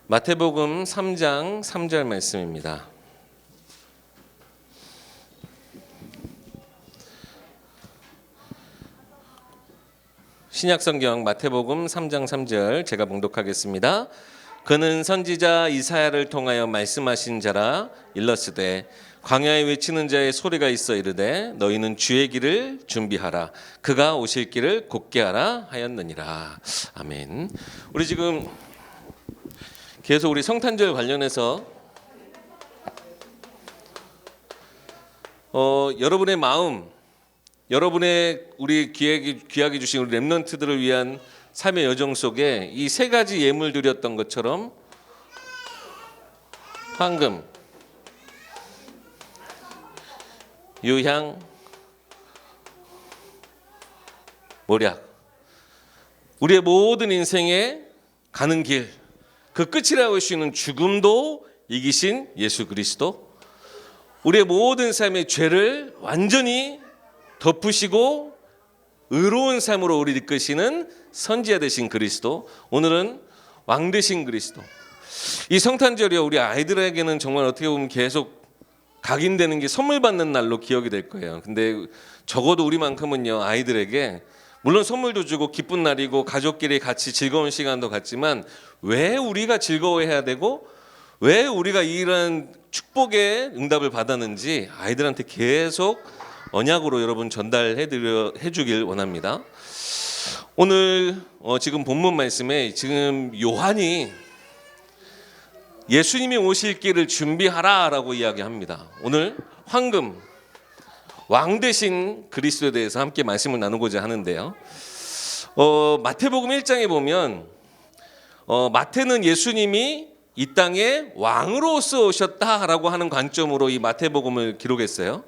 마태복음 3장 3절 말씀입니다. 신약성경 마태복음 3장 3절 제가 봉독하겠습니다. 그는 선지자 이사야를 통하여 말씀하신 자라. 일러스되 광야에 외치는 자의 소리가 있어 이르되 너희는 주의 길을 준비하라. 그가 오실 길을 곧게 하라 하였느니라. 아멘. 우리 지금 계속 우리 성탄절 관련해서 여러분의 마음, 여러분의 우리 귀하게 주신 우리 렘넌트들을 위한 삶의 여정 속에 이 세 가지 예물 드렸던 것처럼 황금, 유향, 모략, 우리의 모든 인생에 가는 길, 그 끝이라고 할 수 있는 죽음도 이기신 예수 그리스도, 우리의 모든 삶의 죄를 완전히 덮으시고 의로운 삶으로 우리 이끄시는 선지자 되신 그리스도, 오늘은 왕 되신 그리스도. 이 성탄절이요, 우리 아이들에게는 정말 어떻게 보면 계속 각인되는 게 선물 받는 날로 기억이 될 거예요. 근데 적어도 우리만큼은요, 아이들에게 물론 선물도 주고 기쁜 날이고 가족끼리 같이 즐거운 시간도 갖지만 왜 우리가 즐거워해야 되고 왜 우리가 이런 축복의 응답을 받았는지 아이들한테 계속 언약으로 여러분 전달해 주길 원합니다. 오늘 지금 본문 말씀에 지금 요한이 예수님이 오실 길을 준비하라라고 이야기합니다. 오늘 황금 왕 되신 그리스도에 대해서 함께 말씀을 나누고자 하는데요. 마태복음 1장에 보면 마태는 예수님이 이 땅에 왕으로서 오셨다라고 하는 관점으로 이 마태복음을 기록했어요.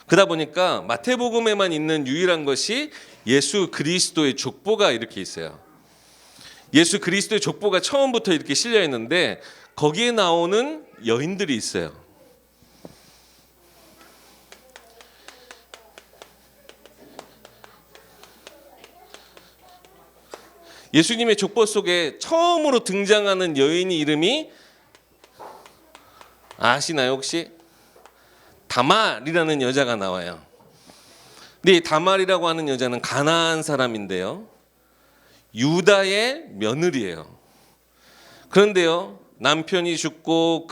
그러다 보니까 마태복음에만 있는 유일한 것이 예수 그리스도의 족보가 이렇게 있어요. 예수 그리스도의 족보가 처음부터 이렇게 실려 있는데 거기에 나오는 여인들이 있어요. 예수님의 족보 속에 처음으로 등장하는 여인의 이름이 아시나요 혹시? 다말이라는 여자가 나와요. 근데 이 다말이라고 하는 여자는 가나안 사람인데요, 유다의 며느리예요. 그런데요, 남편이 죽고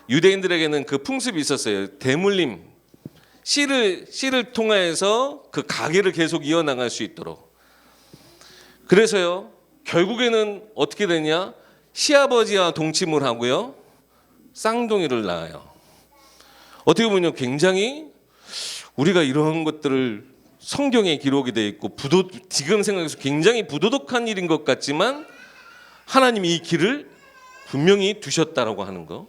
유대인들에게는 그 풍습이 있었어요. 대물림, 씨를 통하여서 그 가게를 계속 이어나갈 수 있도록. 그래서요, 결국에는 어떻게 되냐? 시아버지와 동침을 하고요, 쌍둥이를 낳아요. 어떻게 보면 굉장히 우리가 이런 것들을 성경에 기록이 되어 있고 지금 생각해서 굉장히 부도덕한 일인 것 같지만 하나님이 이 길을 분명히 두셨다라고 하는 거.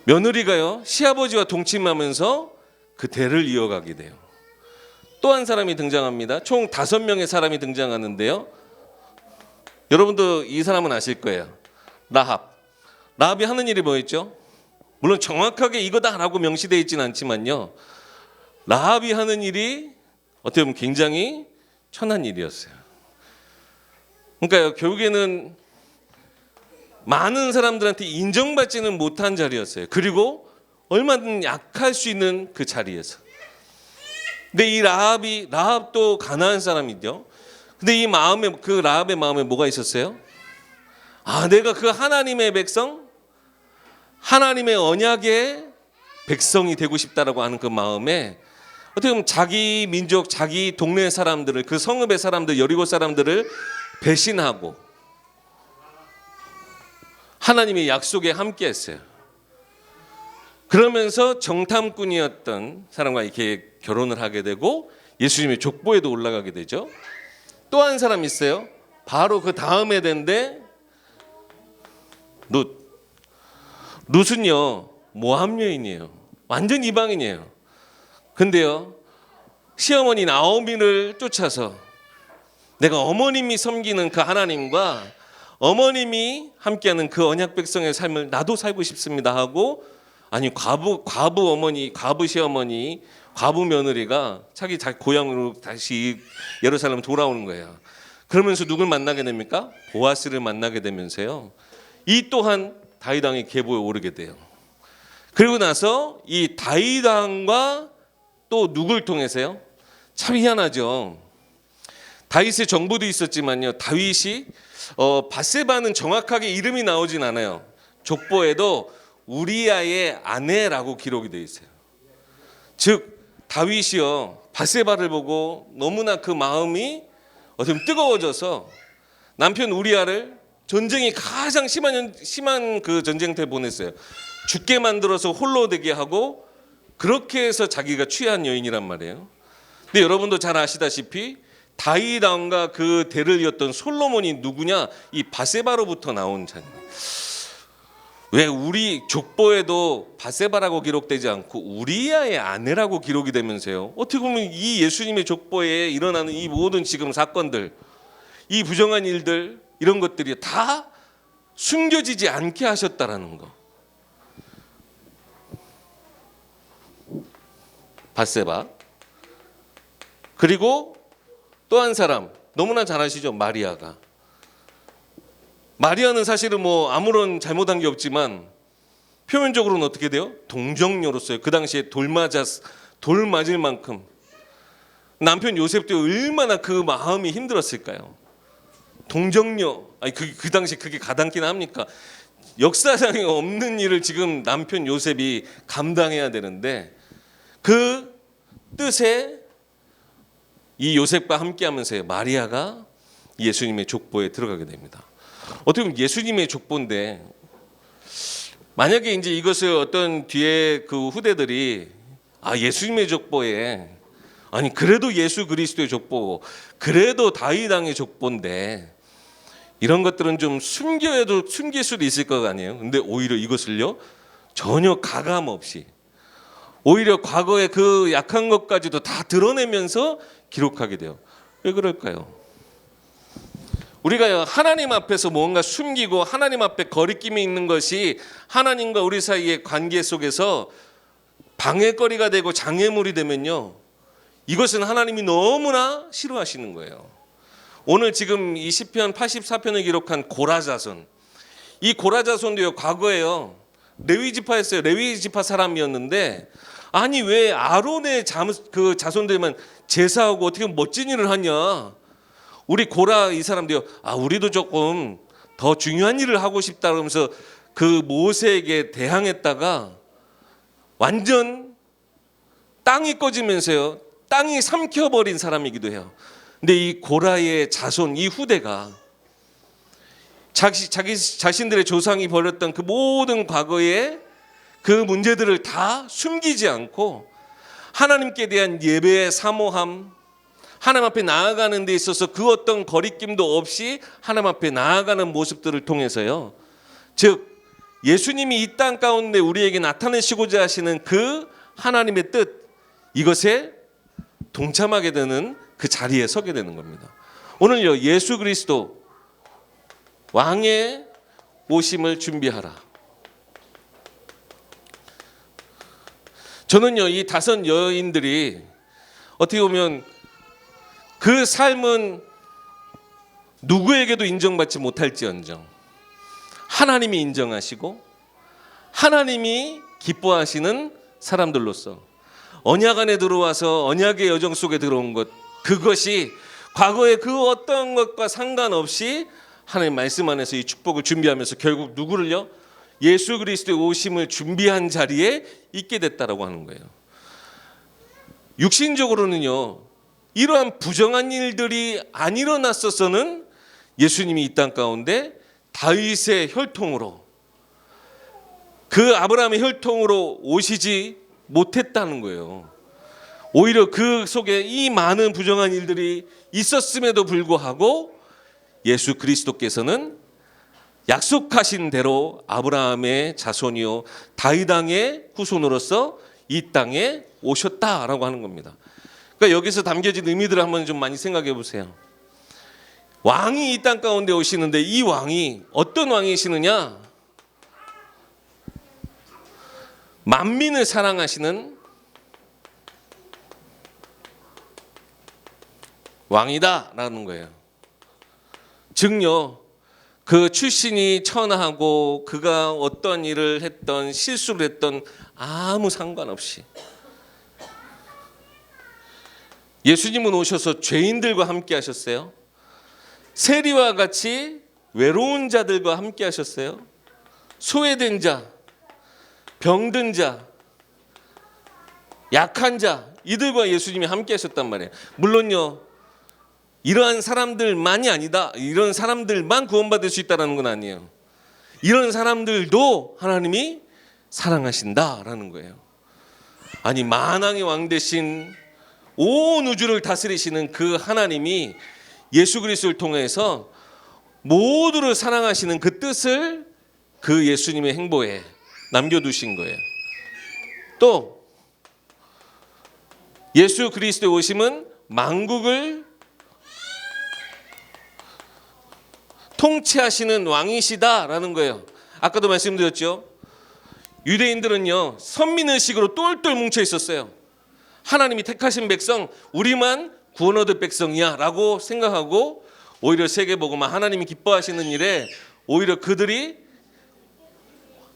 며느리가요, 시아버지와 동침하면서 그 대를 이어가게 돼요. 또 한 사람이 등장합니다. 총 5명의 사람이 등장하는데요, 여러분도 이 사람은 아실 거예요. 라합이 하는 일이 뭐였죠? 물론 정확하게 이거다라고 명시되어 있지는 않지만요, 라합이 하는 일이 어떻게 보면 굉장히 천한 일이었어요. 그러니까 결국에는 많은 사람들한테 인정받지는 못한 자리였어요. 그리고 얼마든 약할 수 있는 그 자리에서. 근데 이 라합도 가나안 사람이죠. 근데 이 라합의 마음에 뭐가 있었어요? 내가 그 하나님의 백성, 하나님의 언약의 백성이 되고 싶다라고 하는 그 마음에 어떻게 보면 자기 민족, 자기 동네 사람들을, 그 성읍의 사람들, 여리고 사람들을 배신하고 하나님의 약속에 함께했어요. 그러면서 정탐꾼이었던 사람과 이렇게 결혼을 하게 되고 예수님의 족보에도 올라가게 되죠. 또 한 사람 있어요. 바로 그 다음에 된데 룻은요, 모함 여인이에요. 완전 이방인이에요. 근데요, 시어머니 나오미를 쫓아서 내가 어머님이 섬기는 그 하나님과 어머님이 함께하는 그 언약 백성의 삶을 나도 살고 싶습니다 하고, 아니 과부 어머니, 과부 시어머니, 과부 며느리가 자기 고향으로 다시 예루살렘 돌아오는 거예요. 그러면서 누굴 만나게 됩니까? 보아스를 만나게 되면서요, 이 또한 다윗 왕의 계보에 오르게 돼요. 그리고 나서 이 다윗 왕과 또 누굴 통해서요? 참 희한하죠. 다윗의 정보도 있었지만요, 다윗이 밧세바는 정확하게 이름이 나오진 않아요. 족보에도 우리아의 아내라고 기록이 되어 있어요. 즉 다윗이요, 밧세바를 보고 너무나 그 마음이 어떻게 보면 뜨거워져서 남편 우리아를 전쟁이 가장 심한 그 전쟁터에 보냈어요. 죽게 만들어서 홀로 되게 하고, 그렇게 해서 자기가 취한 여인이란 말이에요. 근데 여러분도 잘 아시다시피 다윗 왕과 그 대를 이었던 솔로몬이 누구냐? 이 밧세바로부터 나온 자입니다. 왜 우리 족보에도 밧세바라고 기록되지 않고 우리아의 아내라고 기록이 되면서요, 어떻게 보면 이 예수님의 족보에 일어나는 이 모든 지금 사건들, 이 부정한 일들, 이런 것들이 다 숨겨지지 않게 하셨다라는 거. 밧세바, 그리고 또 한 사람 너무나 잘 아시죠? 마리아가. 마리아는 사실은 뭐 아무런 잘못한 게 없지만 표면적으로는 어떻게 돼요? 동정녀로서요. 그 당시에 돌 맞을 만큼 남편 요셉도 얼마나 그 마음이 힘들었을까요? 동정녀, 아니 그 당시에 그게 가당키나 합니까? 역사상에 없는 일을 지금 남편 요셉이 감당해야 되는데, 그 뜻에 이 요셉과 함께하면서 마리아가 예수님의 족보에 들어가게 됩니다. 어떻게 보면 예수님의 족보인데, 만약에 이제 이것을 어떤 뒤에 그 후대들이 예수님의 족보에, 아니 그래도 예수 그리스도의 족보고 그래도 다윗 왕의 족보인데 이런 것들은 좀 숨길 수도 있을 것 아니에요. 근데 오히려 이것을요, 전혀 가감 없이 오히려 과거의 그 약한 것까지도 다 드러내면서 기록하게 돼요. 왜 그럴까요? 우리가 하나님 앞에서 뭔가 숨기고 하나님 앞에 거리낌이 있는 것이 하나님과 우리 사이의 관계 속에서 방해거리가 되고 장애물이 되면요, 이것은 하나님이 너무나 싫어하시는 거예요. 오늘 지금 이 시편 84편을 기록한 고라자손, 이 고라자손도요, 과거에요 레위 지파였어요. 레위 지파 사람이었는데, 아니 왜 아론의 그 자손들만 제사하고 어떻게 멋진 일을 하냐? 우리 고라 이 사람들요, 우리도 조금 더 중요한 일을 하고 싶다 그러면서 그 모세에게 대항했다가 완전 땅이 꺼지면서요, 땅이 삼켜버린 사람이기도 해요. 근데 이 고라의 자손, 이 후대가 자기 자신들의 조상이 벌였던 그 모든 과거의 그 문제들을 다 숨기지 않고 하나님께 대한 예배의 사모함, 하나님 앞에 나아가는 데 있어서 그 어떤 거리낌도 없이 하나님 앞에 나아가는 모습들을 통해서요, 즉 예수님이 이 땅 가운데 우리에게 나타내시고자 하시는 그 하나님의 뜻, 이것에 동참하게 되는 그 자리에 서게 되는 겁니다. 오늘요, 예수 그리스도 왕의 오심을 준비하라. 저는요, 이 5 여인들이 어떻게 보면 그 삶은 누구에게도 인정받지 못할지언정 하나님이 인정하시고 하나님이 기뻐하시는 사람들로서 언약 안에 들어와서 언약의 여정 속에 들어온 것, 그것이 과거의 그 어떤 것과 상관없이 하나님 말씀 안에서 이 축복을 준비하면서 결국 누구를요? 예수 그리스도의 오심을 준비한 자리에 있게 됐다라고 하는 거예요. 육신적으로는요, 이러한 부정한 일들이 안 일어났었어는 예수님이 이 땅 가운데 다윗의 혈통으로, 그 아브라함의 혈통으로 오시지 못했다는 거예요. 오히려 그 속에 이 많은 부정한 일들이 있었음에도 불구하고 예수 그리스도께서는 약속하신 대로 아브라함의 자손이요 다윗 왕의 후손으로서 이 땅에 오셨다라고 하는 겁니다. 그러니까 여기서 담겨진 의미들을 한번 좀 많이 생각해 보세요. 왕이 이 땅 가운데 오시는데 이 왕이 어떤 왕이시느냐? 만민을 사랑하시는 왕이다라는 거예요. 즉요, 그 출신이 천하고 그가 어떤 일을 했던 실수를 했던 아무 상관없이 예수님은 오셔서 죄인들과 함께 하셨어요. 세리와 같이 외로운 자들과 함께 하셨어요. 소외된 자, 병든 자, 약한 자, 이들과 예수님이 함께 하셨단 말이에요. 물론요, 이러한 사람들만이 아니다, 이런 사람들만 구원받을 수 있다는 건 아니에요. 이런 사람들도 하나님이 사랑하신다라는 거예요. 아니, 만왕의 왕 되신 온 우주를 다스리시는 그 하나님이 예수 그리스도를 통해서 모두를 사랑하시는 그 뜻을 그 예수님의 행보에 남겨두신 거예요. 또 예수 그리스도의 오심은 만국을 통치하시는 왕이시다라는 거예요. 아까도 말씀드렸죠. 유대인들은요, 선민의식으로 똘똘 뭉쳐 있었어요. 하나님이 택하신 백성, 우리만 구원 얻을 백성이야 라고 생각하고 오히려 세계복음화, 하나님이 기뻐하시는 일에 오히려 그들이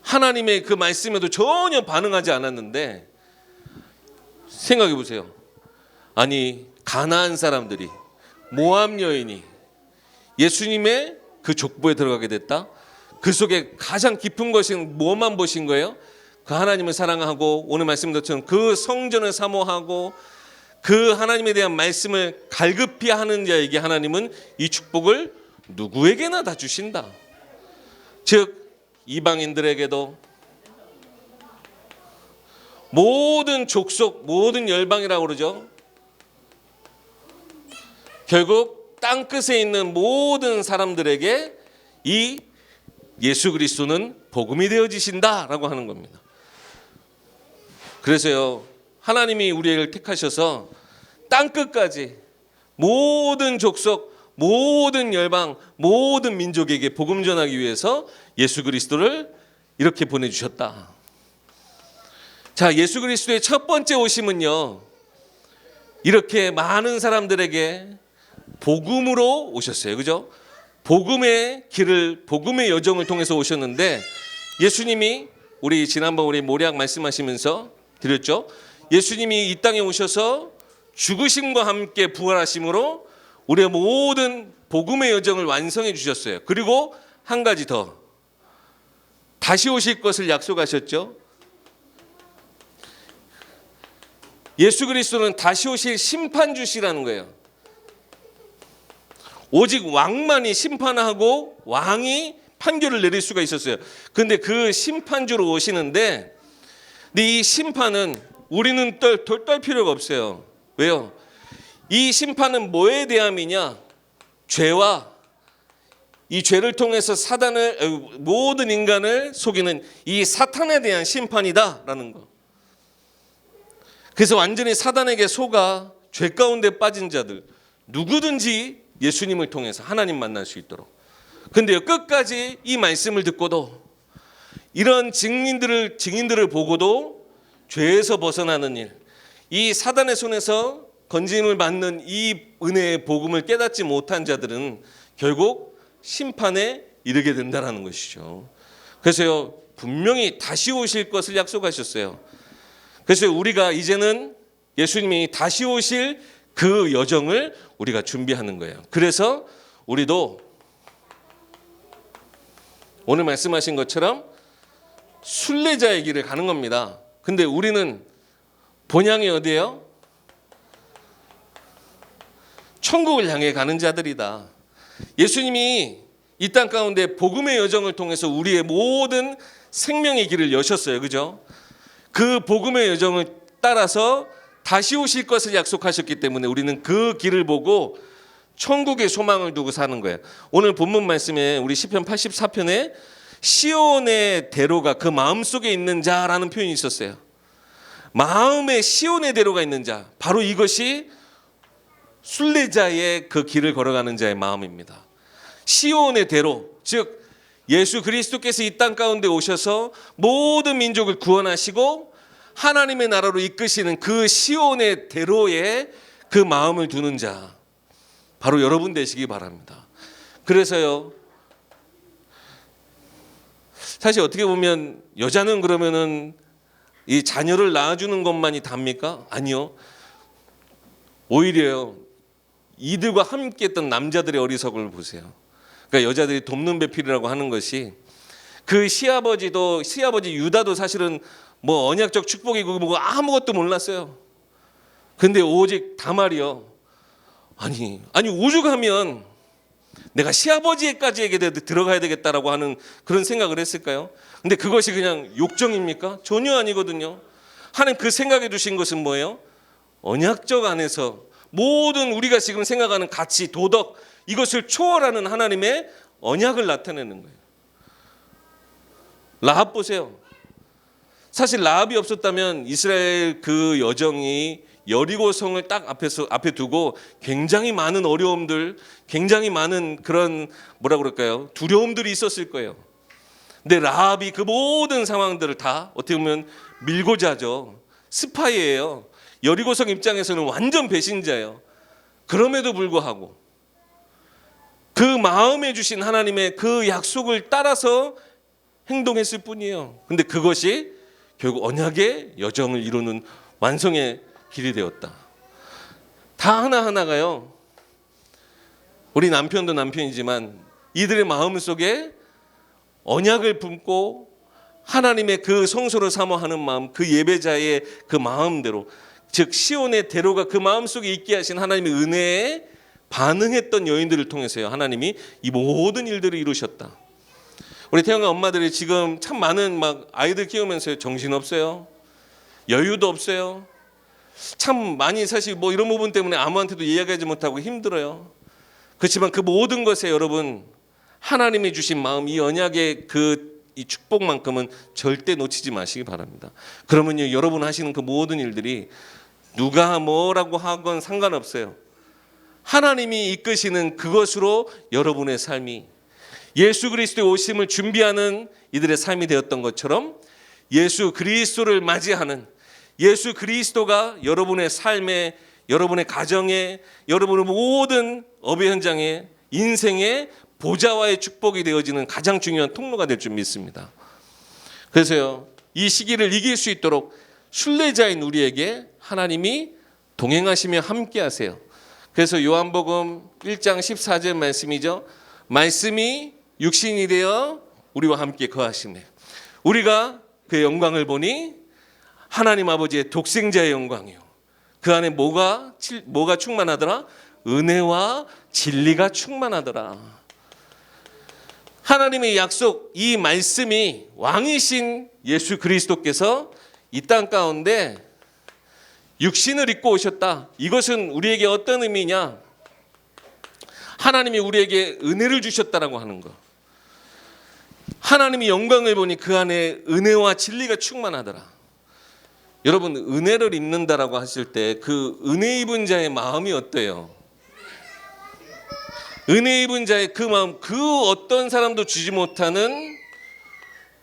하나님의 그 말씀에도 전혀 반응하지 않았는데, 생각해 보세요. 아니, 가나안 사람들이, 모압 여인이 예수님의 그 족보에 들어가게 됐다. 그 속에 가장 깊은 것은 뭐만 보신 거예요? 그 하나님을 사랑하고 오늘 말씀드렸던 그 성전을 사모하고 그 하나님에 대한 말씀을 갈급히 하는 자에게 하나님은 이 축복을 누구에게나 다 주신다. 즉 이방인들에게도, 모든 족속, 모든 열방이라고 그러죠. 결국 땅끝에 있는 모든 사람들에게 이 예수 그리스도는 복음이 되어지신다라고 하는 겁니다. 그래서요, 하나님이 우리를 택하셔서 땅끝까지 모든 족속, 모든 열방, 모든 민족에게 복음 전하기 위해서 예수 그리스도를 이렇게 보내주셨다. 자, 예수 그리스도의 첫 번째 오심은요, 이렇게 많은 사람들에게 복음으로 오셨어요. 그죠? 복음의 길을, 복음의 여정을 통해서 오셨는데, 예수님이 우리 지난번 우리 모략 말씀하시면서 드렸죠. 예수님이 이 땅에 오셔서 죽으심과 함께 부활하심으로 우리의 모든 복음의 여정을 완성해 주셨어요. 그리고 한 가지 더, 다시 오실 것을 약속하셨죠. 예수 그리스도는 다시 오실 심판주시라는 거예요. 오직 왕만이 심판하고 왕이 판결을 내릴 수가 있었어요. 그런데 그 심판주로 오시는데, 근데 이 심판은 우리는 떨 필요가 없어요. 왜요? 이 심판은 뭐에 대함이냐? 죄와 이 죄를 통해서 사단을, 모든 인간을 속이는 이 사탄에 대한 심판이다라는 거. 그래서 완전히 사단에게 속아 죄 가운데 빠진 자들 누구든지 예수님을 통해서 하나님 만날 수 있도록. 근데요, 끝까지 이 말씀을 듣고도, 이런 증인들을 보고도 죄에서 벗어나는 일, 이 사단의 손에서 건짐을 받는 이 은혜의 복음을 깨닫지 못한 자들은 결국 심판에 이르게 된다는 것이죠. 그래서요, 분명히 다시 오실 것을 약속하셨어요. 그래서 우리가 이제는 예수님이 다시 오실 그 여정을 우리가 준비하는 거예요. 그래서 우리도 오늘 말씀하신 것처럼 순례자의 길을 가는 겁니다. 근데 우리는 본향이 어디예요? 천국을 향해 가는 자들이다. 예수님이 이 땅 가운데 복음의 여정을 통해서 우리의 모든 생명의 길을 여셨어요. 그죠? 그 복음의 여정을 따라서 다시 오실 것을 약속하셨기 때문에 우리는 그 길을 보고 천국의 소망을 두고 사는 거예요. 오늘 본문 말씀에 우리 시편 84편에 시온의 대로가 그 마음속에 있는 자라는 표현이 있었어요. 마음에 시온의 대로가 있는 자, 바로 이것이 순례자의 그 길을 걸어가는 자의 마음입니다. 시온의 대로, 즉 예수 그리스도께서 이 땅 가운데 오셔서 모든 민족을 구원하시고 하나님의 나라로 이끄시는 그 시온의 대로에 그 마음을 두는 자, 바로 여러분 되시기 바랍니다. 그래서요, 사실 어떻게 보면 여자는 그러면은 이 자녀를 낳아주는 것만이 답니까? 아니요. 오히려요, 이들과 함께했던 남자들의 어리석음을 보세요. 그러니까 여자들이 돕는 배필이라고 하는 것이, 그 시아버지 유다도 사실은 뭐 언약적 축복이고 뭐 아무것도 몰랐어요. 근데 오직 다말이요, 아니 오죽하면 내가 시아버지까지에게 들어가야 되겠다라고 하는 그런 생각을 했을까요? 근데 그것이 그냥 욕정입니까? 전혀 아니거든요. 하나님 그 생각해 두신 것은 뭐예요? 언약적 안에서 모든 우리가 지금 생각하는 가치, 도덕, 이것을 초월하는 하나님의 언약을 나타내는 거예요. 라합 보세요. 사실 라합이 없었다면 이스라엘 그 여정이 여리고성을 딱 앞에 두고 굉장히 많은 어려움들, 굉장히 많은 그런 뭐라 그럴까요? 두려움들이 있었을 거예요. 근데 라합이 그 모든 상황들을 다 어떻게 보면 밀고자 하죠. 스파이예요. 여리고성 입장에서는 완전 배신자예요. 그럼에도 불구하고 그 마음에 주신 하나님의 그 약속을 따라서 행동했을 뿐이에요. 근데 그것이 결국 언약의 여정을 이루는 완성의 길이 되었다. 다 하나하나가요, 우리 남편도 남편이지만 이들의 마음 속에 언약을 품고 하나님의 그 성소를 사모하는 마음, 그 예배자의 그 마음대로, 즉 시온의 대로가 그 마음속에 있게 하신 하나님의 은혜에 반응했던 여인들을 통해서요, 하나님이 이 모든 일들을 이루셨다. 우리 태영아 엄마들이 지금 참 많은 막 아이들 키우면서 정신없어요. 여유도 없어요. 참 많이 사실 뭐 이런 부분 때문에 아무한테도 이야기하지 못하고 힘들어요. 그렇지만 그 모든 것에 여러분, 하나님이 주신 마음, 이 언약의 이 축복만큼은 절대 놓치지 마시기 바랍니다. 그러면요, 여러분 하시는 그 모든 일들이 누가 뭐라고 하건 상관없어요. 하나님이 이끄시는 그것으로 여러분의 삶이 예수 그리스도의 오심을 준비하는 이들의 삶이 되었던 것처럼, 예수 그리스도를 맞이하는, 예수 그리스도가 여러분의 삶에, 여러분의 가정에, 여러분의 모든 업의 현장에, 인생의 보좌와의 축복이 되어지는 가장 중요한 통로가 될 줄 믿습니다. 그래서요, 이 시기를 이길 수 있도록 순례자인 우리에게 하나님이 동행하시며 함께 하세요. 그래서 요한복음 1장 14절 말씀이죠. 말씀이 육신이 되어 우리와 함께 거하시네. 우리가 그의 영광을 보니 하나님 아버지의 독생자의 영광이요. 그 안에 뭐가 충만하더라? 은혜와 진리가 충만하더라. 하나님의 약속, 이 말씀이 왕이신 예수 그리스도께서 이 땅 가운데 육신을 입고 오셨다. 이것은 우리에게 어떤 의미냐? 하나님이 우리에게 은혜를 주셨다라고 하는 것. 하나님이 영광을 보니 그 안에 은혜와 진리가 충만하더라. 여러분, 은혜를 입는다라고 하실 때 그 은혜 입은 자의 마음이 어때요? 은혜 입은 자의 그 마음, 그 어떤 사람도 주지 못하는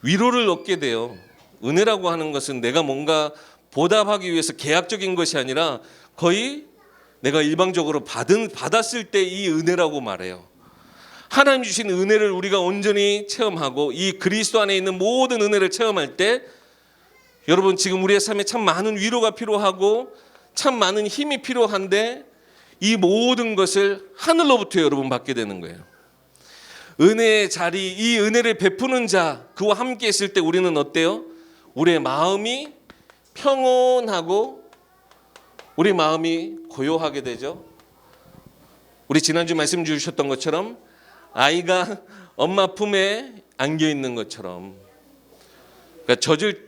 위로를 얻게 돼요. 은혜라고 하는 것은 내가 뭔가 보답하기 위해서 계약적인 것이 아니라 거의 내가 일방적으로 받았을 때 이 은혜라고 말해요. 하나님 주신 은혜를 우리가 온전히 체험하고 이 그리스도 안에 있는 모든 은혜를 체험할 때, 여러분 지금 우리의 삶에 참 많은 위로가 필요하고 참 많은 힘이 필요한데, 이 모든 것을 하늘로부터 여러분 받게 되는 거예요. 은혜의 자리, 이 은혜를 베푸는 자, 그와 함께 있을 때 우리는 어때요? 우리의 마음이 평온하고 우리 마음이 고요하게 되죠. 우리 지난주 말씀 주셨던 것처럼 아이가 엄마 품에 안겨 있는 것처럼, 그러니까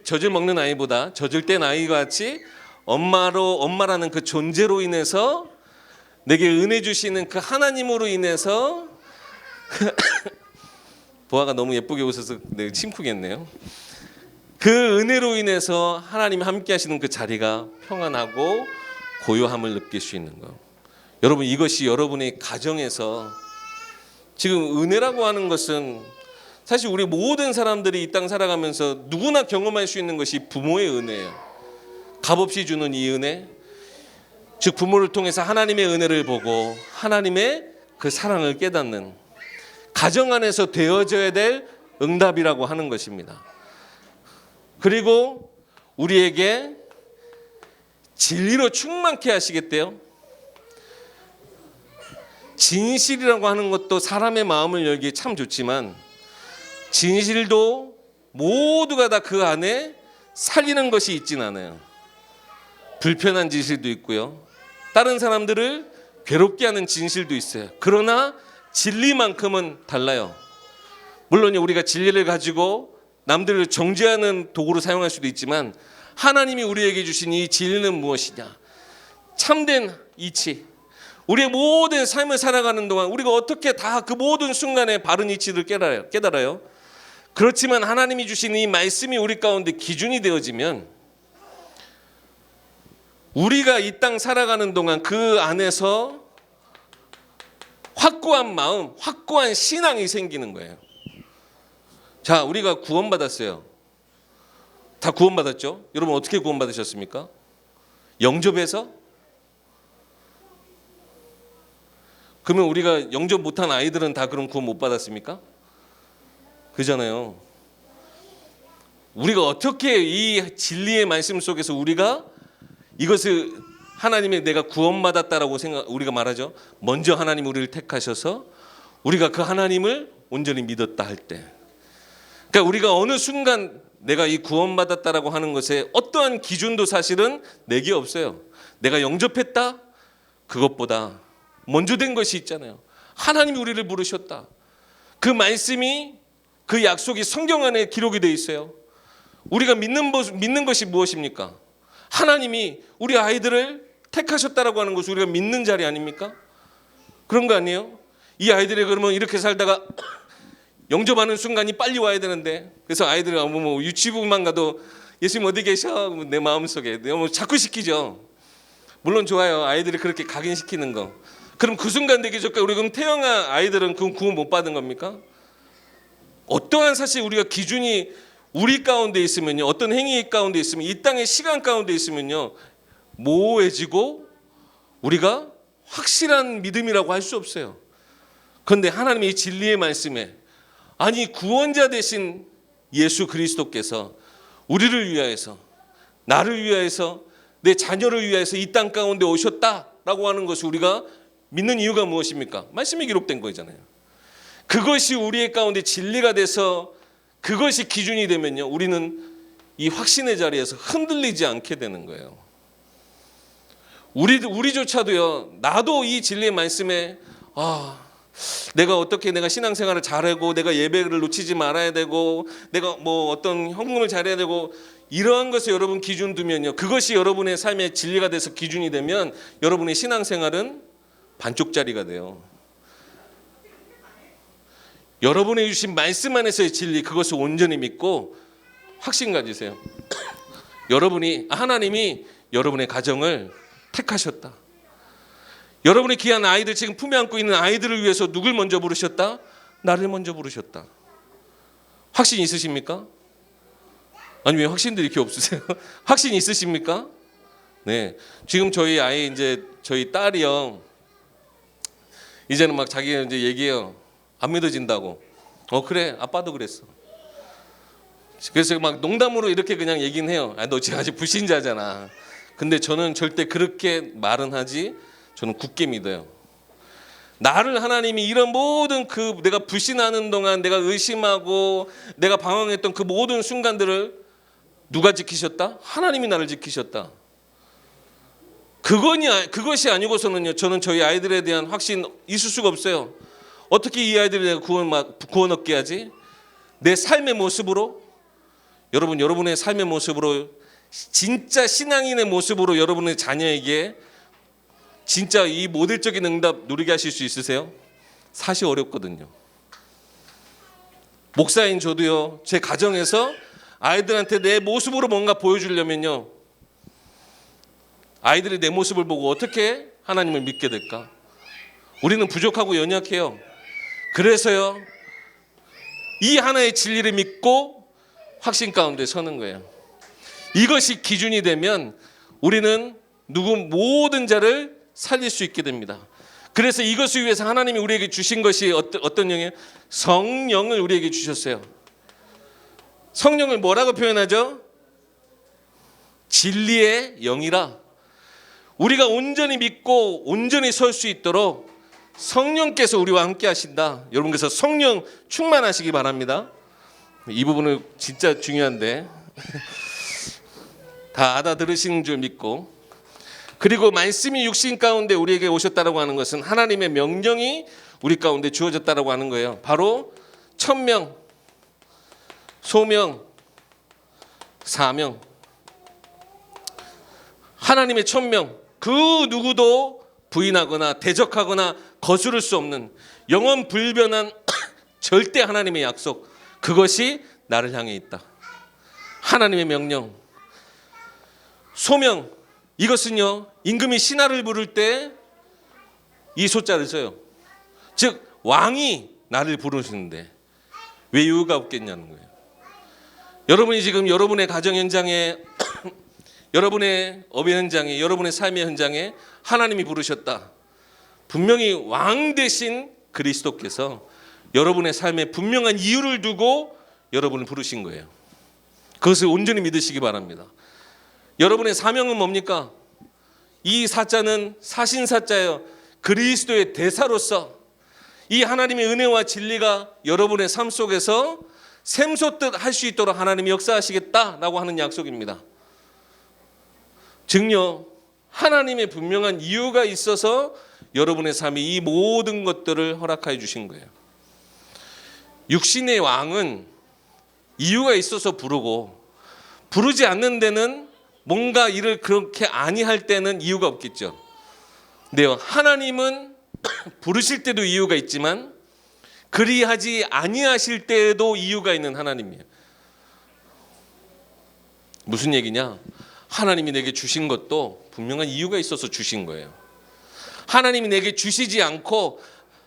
젖을 먹는 아이보다 젖을 뗀 아이와 같이 엄마라는 그 존재로 인해서 내게 은혜 주시는 그 하나님으로 인해서 보아가 너무 예쁘게 웃어서 내가 침쿠겠네요. 그 은혜로 인해서 하나님이 함께 하시는 그 자리가 평안하고 고요함을 느낄 수 있는 것. 여러분, 이것이 여러분의 가정에서 지금 은혜라고 하는 것은 사실 우리 모든 사람들이 이 땅 살아가면서 누구나 경험할 수 있는 것이 부모의 은혜예요. 값없이 주는 이 은혜, 즉 부모를 통해서 하나님의 은혜를 보고 하나님의 그 사랑을 깨닫는, 가정 안에서 되어져야 될 응답이라고 하는 것입니다. 그리고 우리에게 진리로 충만케 하시겠대요. 진실이라고 하는 것도 사람의 마음을 열기에 참 좋지만 진실도 모두가 다 그 안에 살리는 것이 있진 않아요. 불편한 진실도 있고요. 다른 사람들을 괴롭게 하는 진실도 있어요. 그러나 진리만큼은 달라요. 물론 우리가 진리를 가지고 남들을 정죄하는 도구로 사용할 수도 있지만 하나님이 우리에게 주신 이 진리는 무엇이냐? 참된 이치. 우리의 모든 삶을 살아가는 동안 우리가 어떻게 다 그 모든 순간에 바른 이치를 깨달아요. 그렇지만 하나님이 주신 이 말씀이 우리 가운데 기준이 되어지면 우리가 이 땅 살아가는 동안 그 안에서 확고한 마음, 확고한 신앙이 생기는 거예요. 자, 우리가 구원받았어요. 다 구원받았죠? 여러분 어떻게 구원받으셨습니까? 영접해서? 그러면 우리가 영접 못한 아이들은 다 그럼 구원 못 받았습니까? 그잖아요. 우리가 어떻게 이 진리의 말씀 속에서 우리가 이것을 하나님의 내가 구원받았다라고 우리가 말하죠. 먼저 하나님 우리를 택하셔서 우리가 그 하나님을 온전히 믿었다 할 때, 그러니까 우리가 어느 순간 내가 이 구원받았다라고 하는 것에 어떠한 기준도 사실은 내게 없어요. 내가 영접했다? 그것보다 먼저 된 것이 있잖아요. 하나님이 우리를 부르셨다. 그 말씀이 그 약속이 성경 안에 기록이 되어 있어요. 우리가 믿는 것이 무엇입니까? 하나님이 우리 아이들을 택하셨다라고 하는 것을 우리가 믿는 자리 아닙니까? 그런 거 아니에요? 이 아이들이 그러면 이렇게 살다가 영접하는 순간이 빨리 와야 되는데, 그래서 아이들이 뭐 유치부만 가도 예수님 어디 계셔? 내 마음속에 너무 자꾸 시키죠. 물론 좋아요. 아이들이 그렇게 각인시키는 거. 그럼 그 순간 되기 전까지 우리 그럼 태영아 아이들은 그럼 구원 못 받은 겁니까? 어떠한 사실 우리가 기준이 우리 가운데 있으면요, 어떤 행위 가운데 있으면, 이 땅의 시간 가운데 있으면요, 모호해지고 우리가 확실한 믿음이라고 할 수 없어요. 그런데 하나님의 이 진리의 말씀에, 아니 구원자 되신 예수 그리스도께서 우리를 위하여서, 나를 위하여서, 내 자녀를 위하여서 이 땅 가운데 오셨다라고 하는 것을 우리가 믿는 이유가 무엇입니까? 말씀이 기록된 거잖아요. 그것이 우리의 가운데 진리가 돼서 그것이 기준이 되면요, 우리는 이 확신의 자리에서 흔들리지 않게 되는 거예요. 우리조차도요, 나도 이 진리의 말씀에 내가 어떻게 내가 신앙생활을 잘하고 내가 예배를 놓치지 말아야 되고 내가 뭐 어떤 헌금을 잘해야 되고 이러한 것에 여러분 기준 두면요, 그것이 여러분의 삶의 진리가 돼서 기준이 되면 여러분의 신앙생활은 반쪽짜리가 돼요. 여러분의 주신 말씀 안에서의 진리, 그것을 온전히 믿고 확신 가지세요. 하나님이 여러분의 가정을 택하셨다. 여러분의 귀한 아이들, 지금 품에 안고 있는 아이들을 위해서 누굴 먼저 부르셨다? 나를 먼저 부르셨다. 확신 있으십니까? 아니 왜 확신들이 이렇게 없으세요? 확신 있으십니까? 네, 지금 저희 아이 저희 딸이요, 이제는 막 자기가 이제 얘기해요. 안 믿어진다고. 그래, 아빠도 그랬어. 그래서 막 농담으로 이렇게 그냥 얘기는 해요. 너 지금 아직 불신자잖아. 근데 저는 절대 그렇게 말은 하지, 저는 굳게 믿어요. 나를 하나님이 이런 모든 그 내가 불신하는 동안, 내가 의심하고 내가 방황했던 그 모든 순간들을 누가 지키셨다? 하나님이 나를 지키셨다. 그것이 아니고서는요, 저는 저희 아이들에 대한 확신 있을 수가 없어요. 어떻게 이 아이들을 내가 구원 얻게 하지? 내 삶의 모습으로, 여러분의 삶의 모습으로, 진짜 신앙인의 모습으로 여러분의 자녀에게 진짜 이 모델적인 응답 누리게 하실 수 있으세요? 사실 어렵거든요. 목사인 저도요, 제 가정에서 아이들한테 내 모습으로 뭔가 보여주려면요, 아이들이 내 모습을 보고 어떻게 하나님을 믿게 될까? 우리는 부족하고 연약해요. 그래서요, 이 하나의 진리를 믿고 확신 가운데 서는 거예요. 이것이 기준이 되면 우리는 모든 자를 살릴 수 있게 됩니다. 그래서 이것을 위해서 하나님이 우리에게 주신 것이 어떤 영이에요? 성령을 우리에게 주셨어요. 성령을 뭐라고 표현하죠? 진리의 영이라. 우리가 온전히 믿고 온전히 설 수 있도록 성령께서 우리와 함께 하신다. 여러분, 그래서 성령 충만하시기 바랍니다. 이 부분은 진짜 중요한데 다 알아들으신 줄 믿고, 그리고 말씀이 육신 가운데 우리에게 오셨다라고 하는 것은 하나님의 명령이 우리 가운데 주어졌다라고 하는 거예요. 바로 천명, 소명, 사명. 하나님의 천명, 그 누구도 부인하거나 대적하거나 거스를 수 없는 영원 불변한 절대 하나님의 약속, 그것이 나를 향해 있다. 하나님의 명령. 소명, 이것은요, 임금이 신하를 부를 때 이 소자를 써요. 즉 왕이 나를 부르시는데 왜 이유가 없겠냐는 거예요. 여러분이 지금 여러분의 가정 현장에 여러분의 업의 현장에, 여러분의 삶의 현장에 하나님이 부르셨다. 분명히 왕 되신 그리스도께서 여러분의 삶에 분명한 이유를 두고 여러분을 부르신 거예요. 그것을 온전히 믿으시기 바랍니다. 여러분의 사명은 뭡니까? 이 사자는 사신사자예요. 그리스도의 대사로서 이 하나님의 은혜와 진리가 여러분의 삶 속에서 샘솟듯 할 수 있도록 하나님이 역사하시겠다라고 하는 약속입니다. 즉요, 하나님의 분명한 이유가 있어서 여러분의 삶에 이 모든 것들을 허락하여 주신 거예요. 육신의 왕은 이유가 있어서 부르고, 부르지 않는 데는, 뭔가 일을 그렇게 아니할 때는 이유가 없겠죠. 근데요, 하나님은 부르실 때도 이유가 있지만 그리하지 아니하실 때에도 이유가 있는 하나님이에요. 무슨 얘기냐? 하나님이 내게 주신 것도 분명한 이유가 있어서 주신 거예요. 하나님이 내게 주시지 않고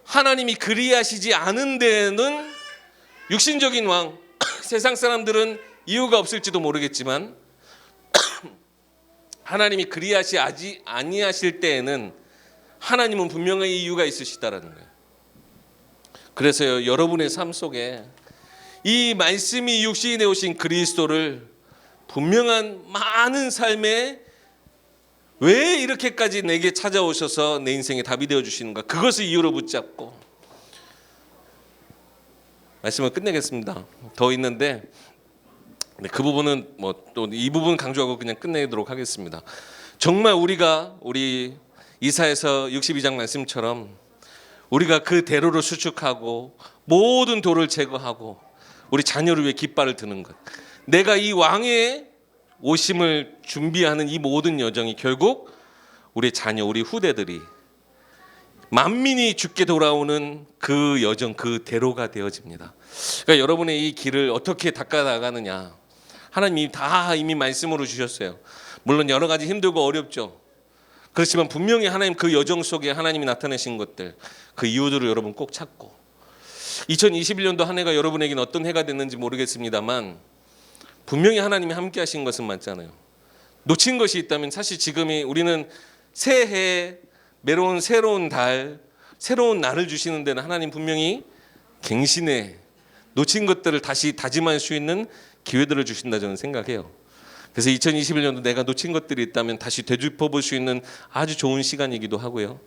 하나님이 그리하시지 않은 데에는 육신적인 왕, 세상 사람들은 이유가 없을지도 모르겠지만 하나님이 그리하시지 아니하실 때에는 하나님은 분명한 이유가 있으시다라는 거예요. 그래서요, 여러분의 삶 속에 이 말씀이 육신에 오신 그리스도를 분명한 많은 삶에 왜 이렇게까지 내게 찾아오셔서 내 인생에 답이 되어 주시는가, 그것을 이유로 붙잡고 말씀을 끝내겠습니다. 더 있는데 그 부분은 또 이 부분 강조하고 그냥 끝내도록 하겠습니다. 정말 우리 이사야서 62장 말씀처럼 우리가 그 대로를 수축하고 모든 돌을 제거하고 우리 자녀를 위해 깃발을 드는 것, 내가 이 왕의 오심을 준비하는 이 모든 여정이 결국 우리 자녀, 우리 후대들이 만민이 죽게 돌아오는 그 여정, 그 대로가 되어집니다. 그러니까 여러분의 이 길을 어떻게 닦아 나가느냐, 하나님이 다 이미 말씀으로 주셨어요. 물론 여러 가지 힘들고 어렵죠. 그렇지만 분명히 하나님 그 여정 속에 하나님이 나타내신 것들, 그 이유들을 여러분 꼭 찾고, 2021년도 한 해가 여러분에게는 어떤 해가 됐는지 모르겠습니다만 분명히 하나님이 함께 하신 것은 맞잖아요. 놓친 것이 있다면 사실 지금이 우리는 새해, 새로운 달, 새로운 날을 주시는 데는 하나님 분명히 갱신해 놓친 것들을 다시 다짐할 수 있는 기회들을 주신다 저는 생각해요. 그래서 2021년도 내가 놓친 것들이 있다면 다시 되짚어 볼 수 있는 아주 좋은 시간이기도 하고요.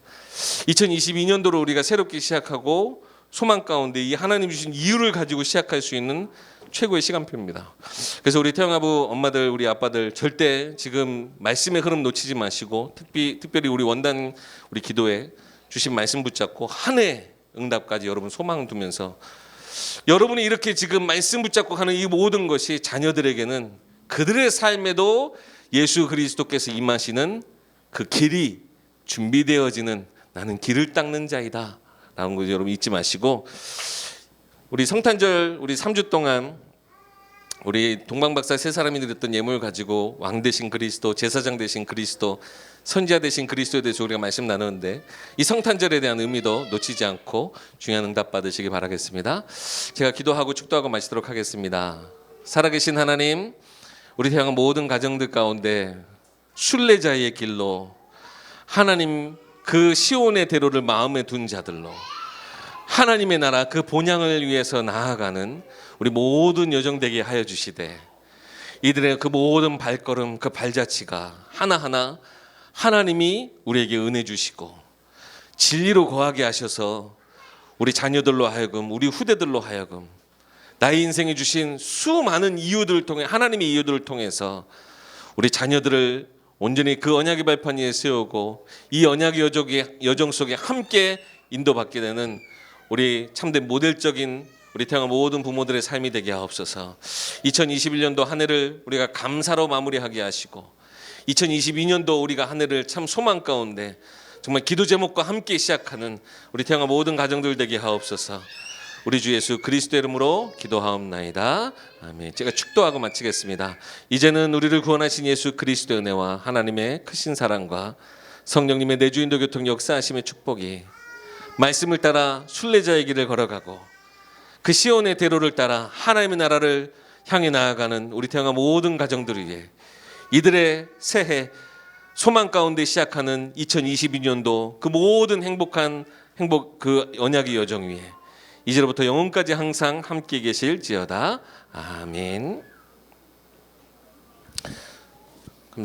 2022년도로 우리가 새롭게 시작하고 소망 가운데 이 하나님 주신 이유를 가지고 시작할 수 있는 최고의 시간표입니다. 그래서 우리 태영아부 엄마들, 우리 아빠들 절대 지금 말씀의 흐름 놓치지 마시고 특별히 우리 원단 우리 기도에 주신 말씀 붙잡고 한 해 응답까지 여러분 소망 두면서 여러분이 이렇게 지금 말씀 붙잡고 하는 이 모든 것이 자녀들에게는 그들의 삶에도 예수 그리스도께서 임하시는 그 길이 준비되어지는, 나는 길을 닦는 자이다 라는 거 여러분 잊지 마시고, 우리 성탄절 우리 3주 동안 우리 동방박사 세 사람이 드렸던 예물 가지고 왕 되신 그리스도, 제사장 되신 그리스도, 선지자 되신 그리스도에 대해서 우리가 말씀 나누는데 이 성탄절에 대한 의미도 놓치지 않고 중요한 응답 받으시기 바라겠습니다. 제가 기도하고 축도하고 마치도록 하겠습니다. 살아계신 하나님, 우리 태양은 모든 가정들 가운데 순례자의 길로 하나님 그 시온의 대로를 마음에 둔 자들로 하나님의 나라 그 본향을 위해서 나아가는 우리 모든 여정 되게 하여 주시되, 이들의 그 모든 발걸음 그 발자취가 하나하나 하나님이 우리에게 은혜 주시고 진리로 거하게 하셔서 우리 자녀들로 하여금, 우리 후대들로 하여금 나의 인생에 주신 수많은 이유들을 통해, 하나님의 이유들을 통해서 우리 자녀들을 온전히 그 언약의 발판 위에 세우고 이 언약의 여정 속에 함께 인도받게 되는 우리 참된 모델적인 우리 태영아 모든 부모들의 삶이 되게 하옵소서. 2021년도 한 해를 우리가 감사로 마무리하게 하시고 2022년도 우리가 한 해를 참 소망 가운데 정말 기도 제목과 함께 시작하는 우리 태영아 모든 가정들 되게 하옵소서. 우리 주 예수 그리스도 이름으로 기도하옵나이다. 아멘. 제가 축도하고 마치겠습니다. 이제는 우리를 구원하신 예수 그리스도의 은혜와 하나님의 크신 사랑과 성령님의 내주인도 교통 역사하심의 축복이 말씀을 따라 순례자의 길을 걸어가고 그 시온의 대로를 따라 하나님의 나라를 향해 나아가는 우리 태영아 모든 가정들을 위해 이들의 새해 소망 가운데 시작하는 2022년도 그 모든 행복 그 언약의 여정 위에 이제로부터 영원까지 항상 함께 계실지어다. 아멘.